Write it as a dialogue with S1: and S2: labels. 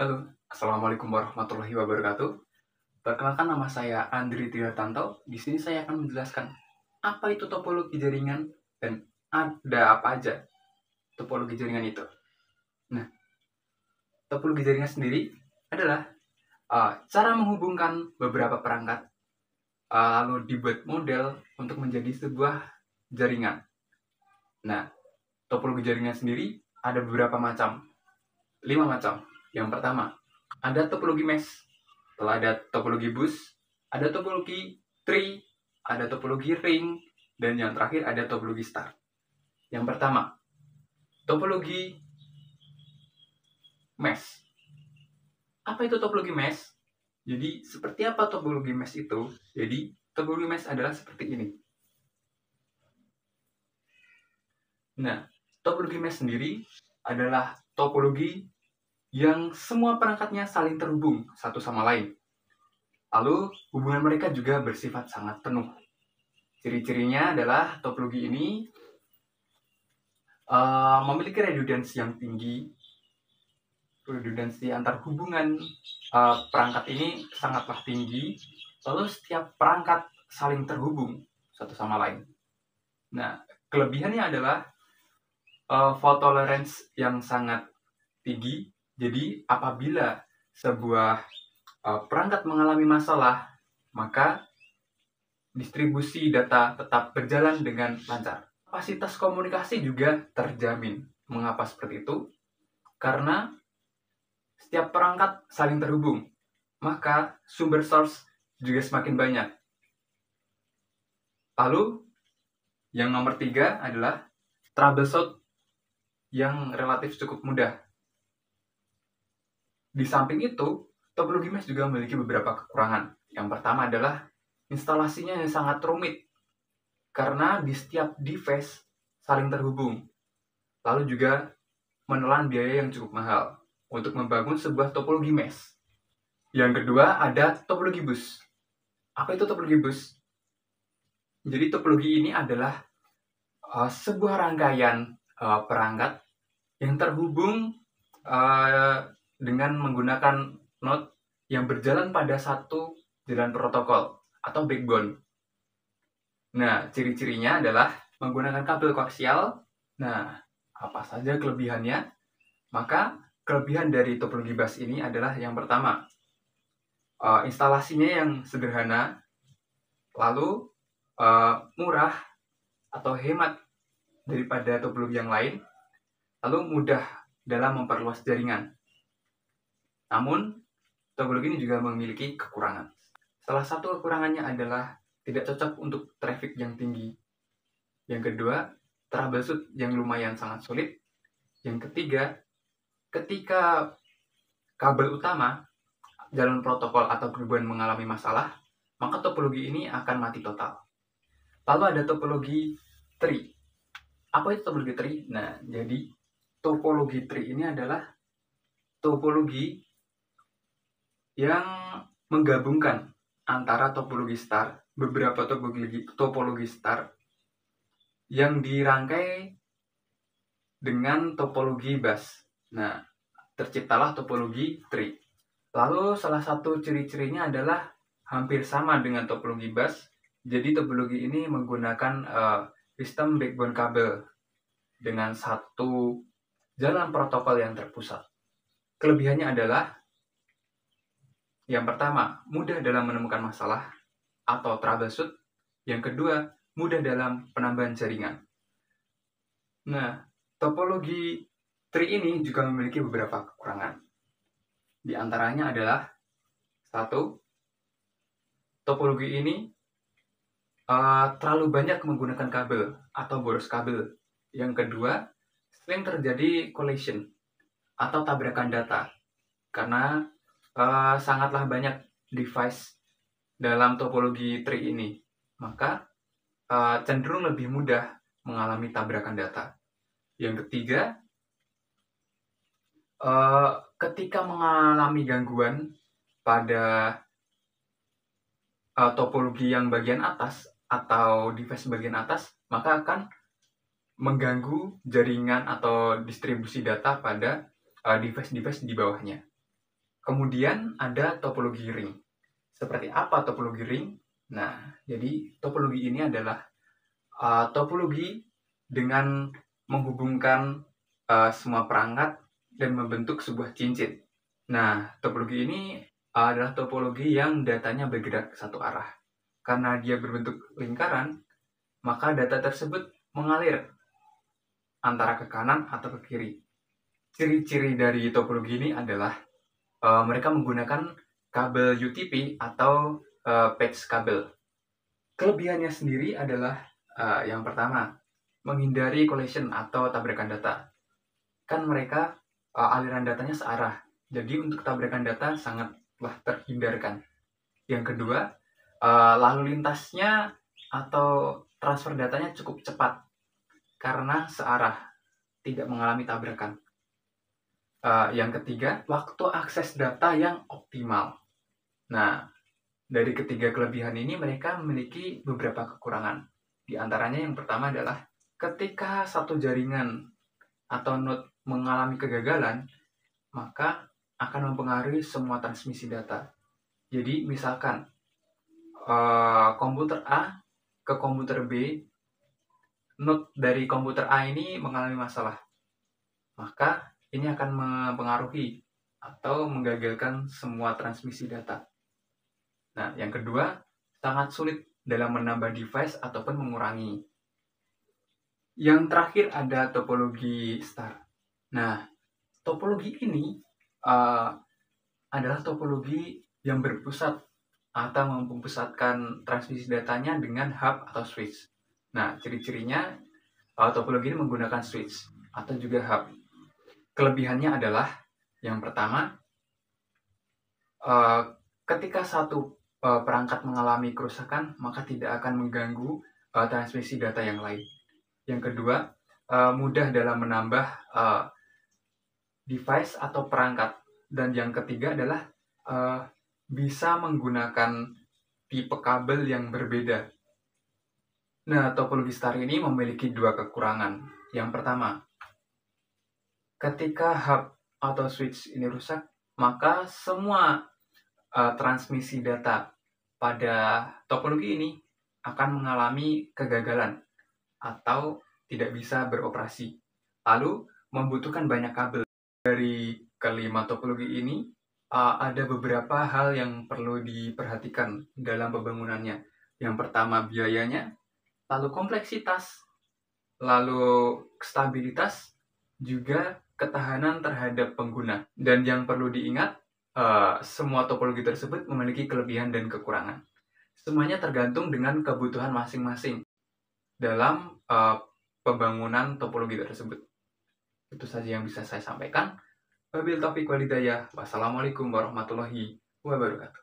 S1: Halo, Assalamualaikum warahmatullahi wabarakatuh. Perkenalkan, nama saya Andri Trihartanto. Di sini saya akan menjelaskan apa itu topologi jaringan dan ada apa aja topologi jaringan itu. Nah, topologi jaringan sendiri adalah cara menghubungkan beberapa perangkat lalu dibuat model untuk menjadi sebuah jaringan. Nah, topologi jaringan sendiri ada beberapa macam, 5 macam. Yang pertama, ada topologi mesh. Setelah ada topologi bus, ada topologi tree, ada topologi ring, dan yang terakhir ada topologi star. Yang pertama, topologi mesh. Apa itu topologi mesh? Jadi, seperti apa topologi mesh itu? Jadi, topologi mesh adalah seperti ini. Nah, topologi mesh sendiri adalah topologi yang semua perangkatnya saling terhubung satu sama lain. Lalu, hubungan mereka juga bersifat sangat penuh. Ciri-cirinya adalah topologi ini memiliki redundansi yang tinggi. Redundansi antar hubungan perangkat ini sangatlah tinggi. Lalu, setiap perangkat saling terhubung satu sama lain. Nah, kelebihannya adalah fault tolerance yang sangat tinggi. Jadi, apabila sebuah perangkat mengalami masalah, maka distribusi data tetap berjalan dengan lancar. Kapasitas komunikasi juga terjamin. Mengapa seperti itu? Karena setiap perangkat saling terhubung, maka sumber source juga semakin banyak. Lalu, yang nomor 3 adalah troubleshoot yang relatif cukup mudah. Di samping itu, topologi mesh juga memiliki beberapa kekurangan. Yang pertama adalah instalasinya yang sangat rumit, karena di setiap device saling terhubung. Lalu juga menelan biaya yang cukup mahal untuk membangun sebuah topologi mesh. Yang kedua ada topologi bus. Apa itu topologi bus? Jadi topologi ini adalah sebuah rangkaian perangkat yang terhubung dengan menggunakan node yang berjalan pada satu jalan protokol atau backbone. Nah, ciri-cirinya adalah menggunakan kabel koaksial. Nah, apa saja kelebihannya? Maka, kelebihan dari topologi bus ini adalah yang pertama, instalasinya yang sederhana, lalu murah atau hemat daripada topologi yang lain, lalu mudah dalam memperluas jaringan. Namun, topologi ini juga memiliki kekurangan. Salah satu kekurangannya adalah tidak cocok untuk traffic yang tinggi. Yang kedua, troubleshoot yang lumayan sangat sulit. Yang ketiga, ketika kabel utama, jalan protokol atau backbone mengalami masalah, maka topologi ini akan mati total. Lalu ada topologi tree. Apa itu topologi tree? Nah, jadi topologi tree ini adalah topologi yang menggabungkan antara topologi star, beberapa topologi star yang dirangkai dengan topologi bus. Nah, terciptalah topologi tree. Lalu salah satu ciri-cirinya adalah hampir sama dengan topologi bus. Jadi topologi ini menggunakan sistem backbone kabel dengan satu jalan protokol yang terpusat. Kelebihannya adalah yang pertama, mudah dalam menemukan masalah atau troubleshoot. Yang kedua, mudah dalam penambahan jaringan. Nah, topologi tree ini juga memiliki beberapa kekurangan. Di antaranya adalah satu, topologi ini terlalu banyak menggunakan kabel atau boros kabel. Yang kedua, sering terjadi collision atau tabrakan data karena sangatlah banyak device dalam topologi tree ini, maka cenderung lebih mudah mengalami tabrakan data. Yang ketiga, ketika mengalami gangguan pada topologi yang bagian atas atau device bagian atas, maka akan mengganggu jaringan atau distribusi data pada device-device di bawahnya. Kemudian ada topologi ring. Seperti apa topologi ring? Nah, jadi topologi ini adalah topologi dengan menghubungkan semua perangkat dan membentuk sebuah cincin. Nah, topologi ini adalah topologi yang datanya bergerak satu arah. Karena dia berbentuk lingkaran, maka data tersebut mengalir antara ke kanan atau ke kiri. Ciri-ciri dari topologi ini adalah mereka menggunakan kabel UTP atau patch kabel. Kelebihannya sendiri adalah yang pertama, menghindari collision atau tabrakan data. Kan mereka aliran datanya searah, jadi untuk tabrakan data sangatlah terhindarkan. Yang kedua, lalu lintasnya atau transfer datanya cukup cepat karena searah, tidak mengalami tabrakan. Yang ketiga, waktu akses data yang optimal. Nah, dari ketiga kelebihan ini mereka memiliki beberapa kekurangan. Di antaranya yang pertama adalah ketika satu jaringan atau node mengalami kegagalan, maka akan mempengaruhi semua transmisi data. Jadi misalkan komputer A ke komputer B, node dari komputer A ini mengalami masalah, maka ini akan mempengaruhi atau menggagalkan semua transmisi data. Nah, yang kedua, sangat sulit dalam menambah device ataupun mengurangi. Yang terakhir ada topologi star. Nah, topologi ini adalah topologi yang berpusat atau mempusatkan transmisi datanya dengan hub atau switch. Nah, ciri-cirinya topologi ini menggunakan switch atau juga hub. Kelebihannya adalah yang pertama, ketika satu perangkat mengalami kerusakan, maka tidak akan mengganggu transmisi data yang lain. Yang kedua, mudah dalam menambah device atau perangkat. Dan yang ketiga adalah bisa menggunakan tipe kabel yang berbeda. Nah, topologi star ini memiliki dua kekurangan. Yang pertama, ketika hub atau switch ini rusak, maka semua transmisi data pada topologi ini akan mengalami kegagalan atau tidak bisa beroperasi. Lalu membutuhkan banyak kabel. Dari kelima topologi ini ada beberapa hal yang perlu diperhatikan dalam pembangunannya. Yang pertama biayanya, lalu kompleksitas, lalu stabilitas, juga ketahanan terhadap pengguna. Dan yang perlu diingat, semua topologi tersebut memiliki kelebihan dan kekurangan. Semuanya tergantung dengan kebutuhan masing-masing dalam pembangunan topologi tersebut. Itu saja yang bisa saya sampaikan. Wabillahi taufiq wal hidayah. Wassalamualaikum warahmatullahi wabarakatuh.